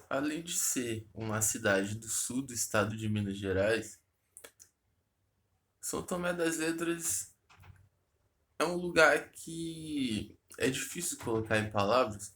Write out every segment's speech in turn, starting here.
Além de ser uma cidade do sul do estado de Minas Gerais, São Tomé das Letras é um lugar que é difícil colocar em palavras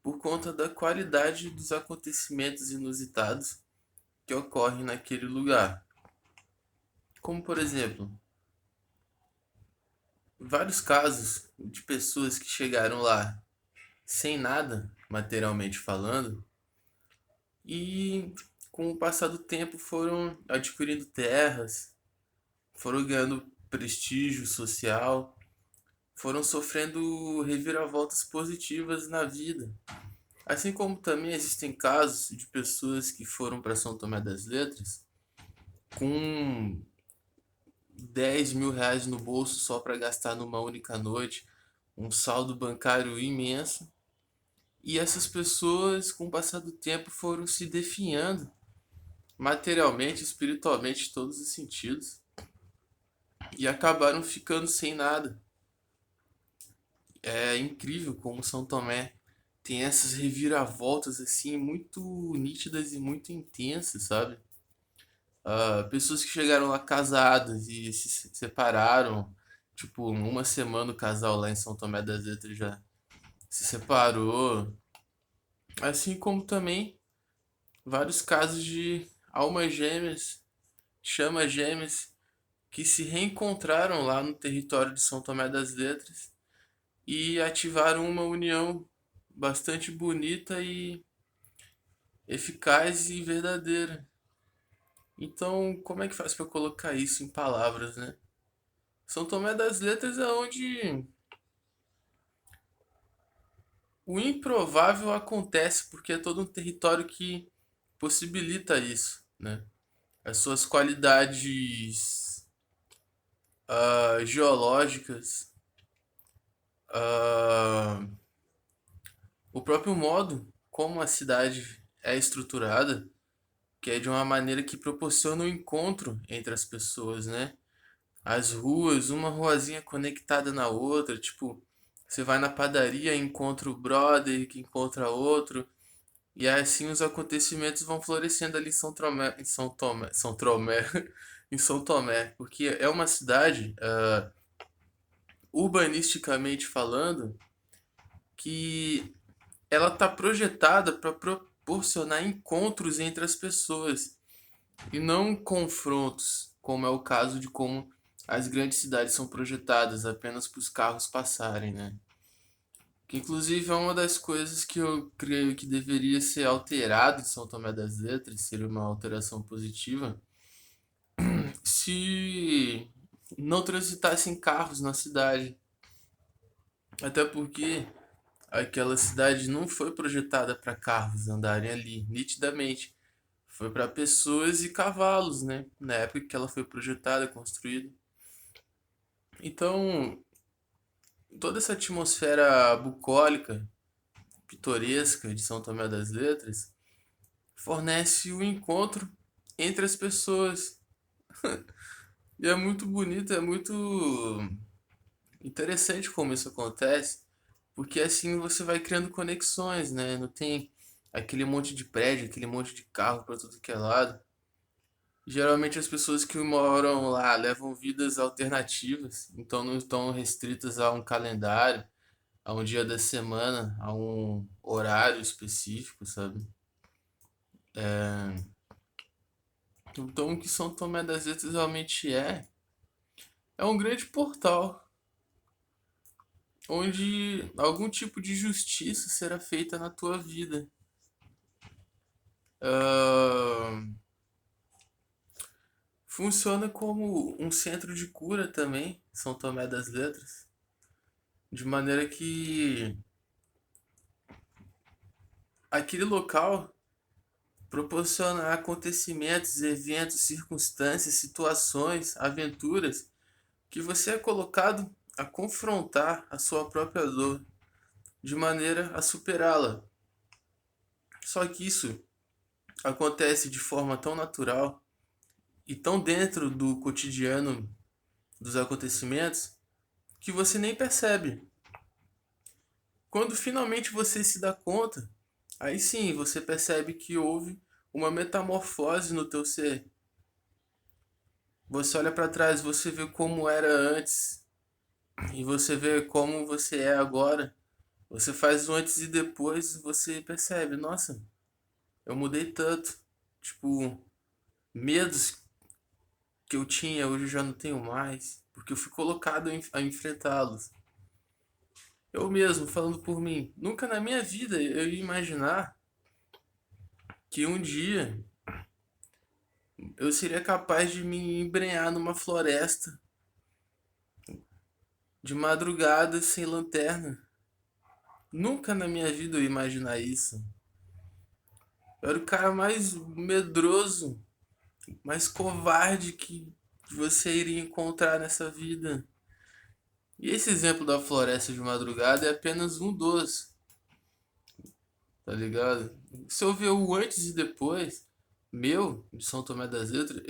por conta da qualidade dos acontecimentos inusitados que ocorrem naquele lugar. Como, por exemplo, vários casos de pessoas que chegaram lá sem nada, materialmente falando, e com o passar do tempo foram adquirindo terras, foram ganhando prestígio social, foram sofrendo reviravoltas positivas na vida. Assim como também existem casos de pessoas que foram para São Tomé das Letras com R$ 10.000 no bolso só para gastar numa única noite, um saldo bancário imenso. E essas pessoas, com o passar do tempo, foram se definhando materialmente, espiritualmente, em todos os sentidos, e acabaram ficando sem nada. É incrível como São Tomé tem essas reviravoltas assim muito nítidas e muito intensas, sabe? Pessoas que chegaram lá casadas e se separaram, tipo, uma semana o casal lá em São Tomé das Letras já se separou, assim como também vários casos de almas gêmeas, chamas gêmeas que se reencontraram lá no território de São Tomé das Letras e ativaram uma união bastante bonita e eficaz e verdadeira. Então, como é que faz para colocar isso em palavras, né? São Tomé das Letras é onde o improvável acontece, porque é todo um território que possibilita isso, né? As suas qualidades geológicas, ah, o próprio modo como a cidade é estruturada, que é de uma maneira que proporciona o encontro entre as pessoas, né? As ruas, uma ruazinha conectada na outra, tipo, você vai na padaria, encontra o brother que encontra outro, e assim os acontecimentos vão florescendo ali São Tomé, em São Tomé, porque é uma cidade, urbanisticamente falando, que ela está projetada para proporcionar encontros entre as pessoas e não confrontos, como é o caso de como as grandes cidades são projetadas apenas para os carros passarem, né? Que inclusive é uma das coisas que eu creio que deveria ser alterado em São Tomé das Letras, seria uma alteração positiva, se não transitassem carros na cidade. Até porque aquela cidade não foi projetada para carros andarem ali, nitidamente. Foi para pessoas e cavalos, né? Na época que ela foi projetada, construída. Então, toda essa atmosfera bucólica, pitoresca de São Tomé das Letras fornece o encontro entre as pessoas. E é muito bonito, é muito interessante como isso acontece, porque assim você vai criando conexões, né? Não tem aquele monte de prédio, aquele monte de carro para tudo que é lado. Geralmente as pessoas que moram lá levam vidas alternativas, então não estão restritas a um calendário, a um dia da semana, a um horário específico, sabe? Então o que São Tomé das Letras realmente é um grande portal onde algum tipo de justiça será feita na tua vida. Ah, funciona como um centro de cura também, São Tomé das Letras, de maneira que aquele local proporciona acontecimentos, eventos, circunstâncias, situações, aventuras que você é colocado a confrontar a sua própria dor de maneira a superá-la. Só que isso acontece de forma tão natural e tão dentro do cotidiano dos acontecimentos que você nem percebe. Quando finalmente você se dá conta, Aí sim, você percebe que houve uma metamorfose no teu ser. Você olha para trás, você vê como era antes e você vê como você é agora. Você faz o antes e depois, você percebe, nossa, eu mudei tanto. Tipo, medos que eu tinha, hoje eu já não tenho mais, porque eu fui colocado a enfrentá-los. Eu mesmo, falando por mim, nunca na minha vida eu ia imaginar que um dia eu seria capaz de me embrenhar numa floresta de madrugada sem lanterna. Nunca na minha vida eu ia imaginar isso. Eu era o cara mais medroso, mais covarde que você iria encontrar nessa vida. E esse exemplo da floresta de madrugada é apenas um dos, tá ligado? Se eu ver o antes e depois, meu, de São Tomé das Letras,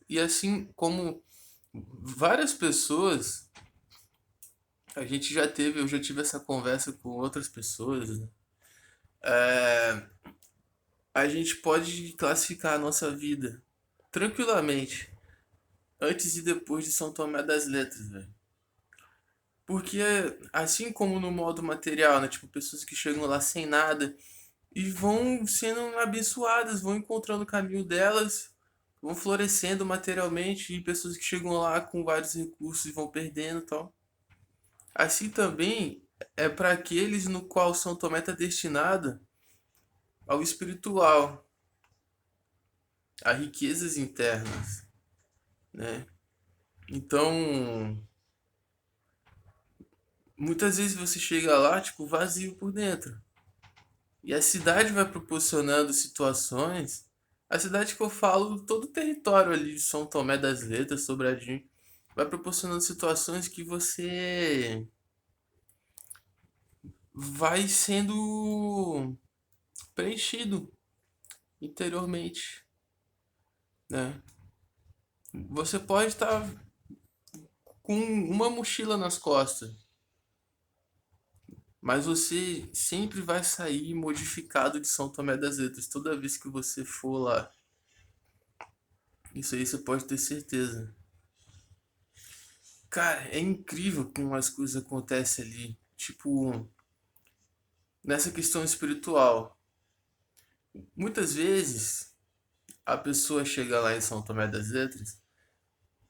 e assim como várias pessoas, eu já tive essa conversa com outras pessoas, né? É, a gente pode classificar a nossa vida tranquilamente antes e depois de São Tomé das Letras, velho. Porque assim como no modo material, né? Tipo, pessoas que chegam lá sem nada e vão sendo abençoadas, vão encontrando o caminho delas, vão florescendo materialmente, e pessoas que chegam lá com vários recursos e vão perdendo e tal. Assim também é para aqueles no qual São Tomé está destinado ao espiritual, a riquezas internas, né? Então, muitas vezes você chega lá, tipo, vazio por dentro. E a cidade vai proporcionando situações. A cidade que eu falo, todo o território ali de São Tomé das Letras, Sobradinho, vai proporcionando situações que você vai sendo preenchido interiormente, né? Você pode estar com uma mochila nas costas, mas você sempre vai sair modificado de São Tomé das Letras toda vez que você for lá. Isso aí você pode ter certeza. Cara, é incrível como as coisas acontecem ali. Tipo, nessa questão espiritual. Muitas vezes a pessoa chega lá em São Tomé das Letras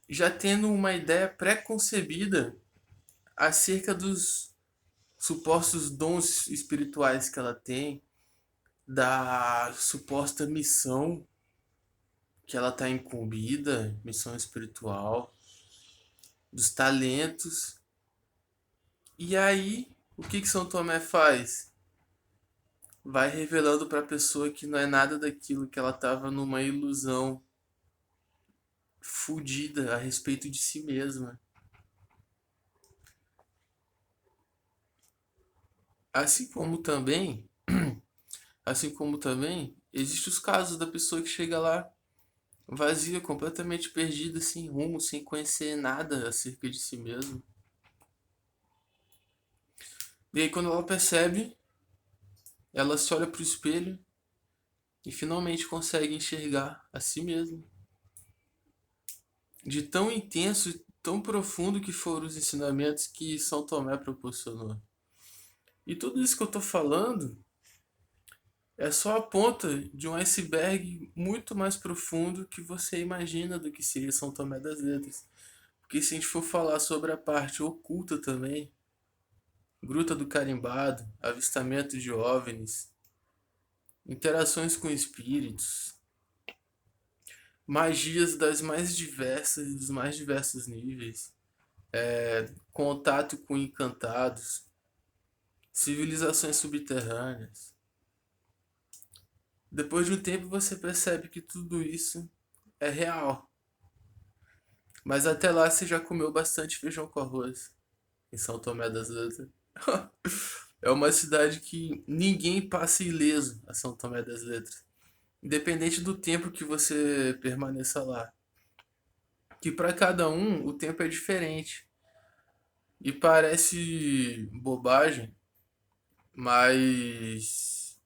já tendo uma ideia pré-concebida acerca dos supostos dons espirituais que ela tem, da suposta missão que ela está incumbida, missão espiritual, dos talentos. E aí, o que que São Tomé faz? Vai revelando para a pessoa que não é nada daquilo, que ela estava numa ilusão fudida a respeito de si mesma. Assim como também, assim como também, existem os casos da pessoa que chega lá vazia, completamente perdida, sem rumo, sem conhecer nada acerca de si mesma. E aí quando ela percebe, ela se olha pro espelho e finalmente consegue enxergar a si mesma. De tão intenso e tão profundo que foram os ensinamentos que São Tomé proporcionou. E tudo isso que eu tô falando é só a ponta de um iceberg muito mais profundo que você imagina do que seria São Tomé das Letras. Porque se a gente for falar sobre a parte oculta também, Gruta do Carimbado, avistamento de OVNIs, interações com espíritos, magias das mais diversas e dos mais diversos níveis, contato com encantados, civilizações subterrâneas. Depois de um tempo você percebe que tudo isso é real. Mas até lá você já comeu bastante feijão com arroz em São Tomé das Letras. É uma cidade que ninguém passa ileso a São Tomé das Letras. Independente do tempo que você permaneça lá. Que para cada um o tempo é diferente. E parece bobagem, mas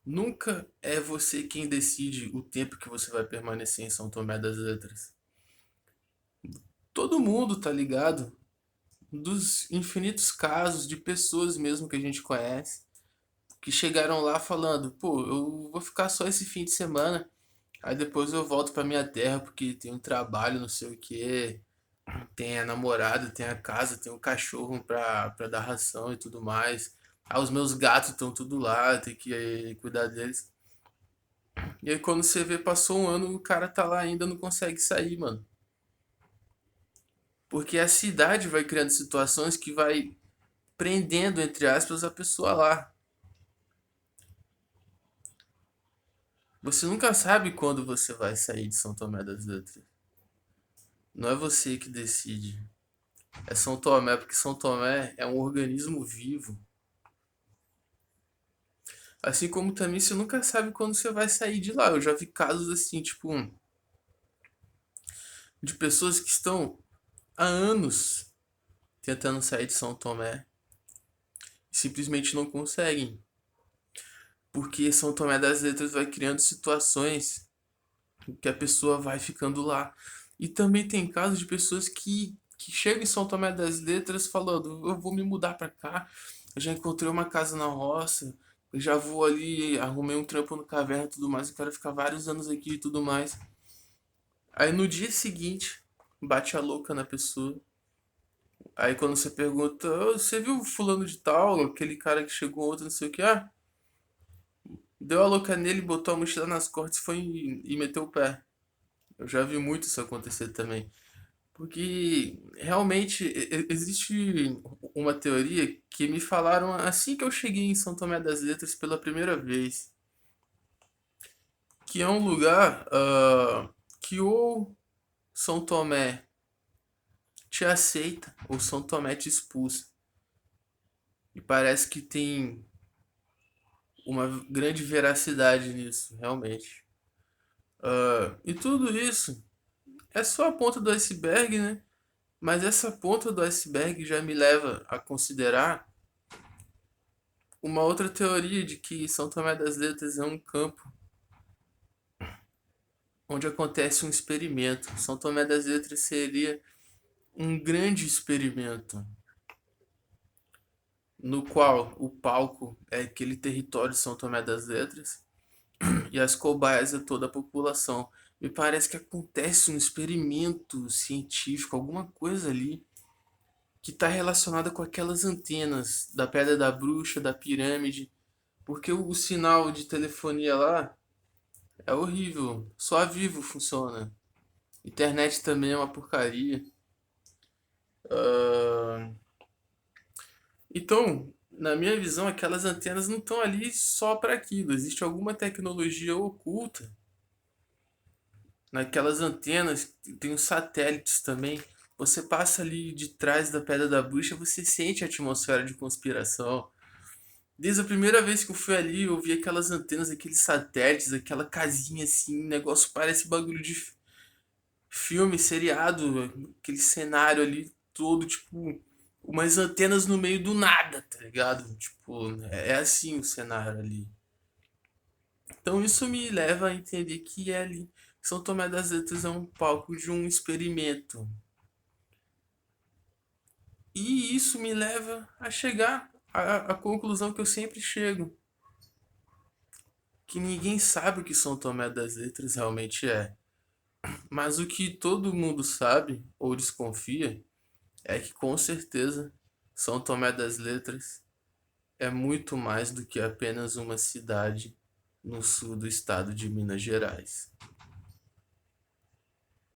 Nunca é você quem decide o tempo que você vai permanecer em São Tomé das Letras. Todo mundo tá ligado dos infinitos casos de pessoas mesmo que a gente conhece que chegaram lá falando, pô, eu vou ficar só esse fim de semana, aí depois eu volto pra minha terra porque tem um trabalho, não sei o que, tem a namorada, tem a casa, tem um cachorro pra dar ração e tudo mais. Ah, os meus gatos estão tudo lá, tem que cuidar deles. E aí quando você vê, passou um ano, o cara tá lá ainda, não consegue sair, mano. Porque a cidade vai criando situações que vai prendendo, entre aspas, a pessoa lá. Você nunca sabe quando você vai sair de São Tomé das Letras. Não é você que decide. É São Tomé, porque São Tomé é um organismo vivo. Assim como também você nunca sabe quando você vai sair de lá. Eu já vi casos assim, tipo, de pessoas que estão há anos tentando sair de São Tomé e simplesmente não conseguem. Porque São Tomé das Letras vai criando situações que a pessoa vai ficando lá. E também tem casos de pessoas que chegam em São Tomé das Letras falando: eu vou me mudar pra cá, eu já encontrei uma casa na roça, eu já vou ali, arrumei um trampo no caverna e tudo mais, eu quero ficar vários anos aqui e tudo mais. Aí no dia seguinte, bate a louca na pessoa. Aí quando você pergunta: "Ô, você viu fulano de tal, aquele cara que chegou ontem, não sei o que, ah, deu a louca nele, botou a mochila nas costas e foi e meteu o pé. Eu já vi muito isso acontecer também. Porque realmente existe uma teoria que me falaram assim que eu cheguei em São Tomé das Letras pela primeira vez, que é um lugar que ou São Tomé te aceita ou São Tomé te expulsa. E parece que tem uma grande veracidade nisso, realmente. E tudo isso é só a ponta do iceberg, né? Mas essa ponta do iceberg já me leva a considerar uma outra teoria de que São Tomé das Letras é um campo onde acontece um experimento. São Tomé das Letras seria um grande experimento no qual o palco é aquele território de São Tomé das Letras e as cobaias é toda a população. Me parece que acontece um experimento científico, alguma coisa ali que está relacionada com aquelas antenas da Pedra da Bruxa, da pirâmide, porque o sinal de telefonia lá é horrível. Só a Vivo funciona. Internet também é uma porcaria. Ah, então, na minha visão, aquelas antenas não estão ali só para aquilo. Existe alguma tecnologia oculta naquelas antenas. Tem os satélites também. Você passa ali de trás da Pedra da Bruxa, você sente a atmosfera de conspiração. Desde a primeira vez que eu fui ali, eu vi aquelas antenas, aqueles satélites, aquela casinha assim, negócio parece bagulho de filme, seriado, aquele cenário ali todo, tipo, umas antenas no meio do nada, tá ligado? Tipo, é assim o cenário ali. Então isso me leva a entender que é ali. São Tomé das Letras é um palco de um experimento. E isso me leva a chegar à conclusão que eu sempre chego. Que ninguém sabe o que São Tomé das Letras realmente é. Mas o que todo mundo sabe, ou desconfia, é que com certeza São Tomé das Letras é muito mais do que apenas uma cidade no sul do estado de Minas Gerais.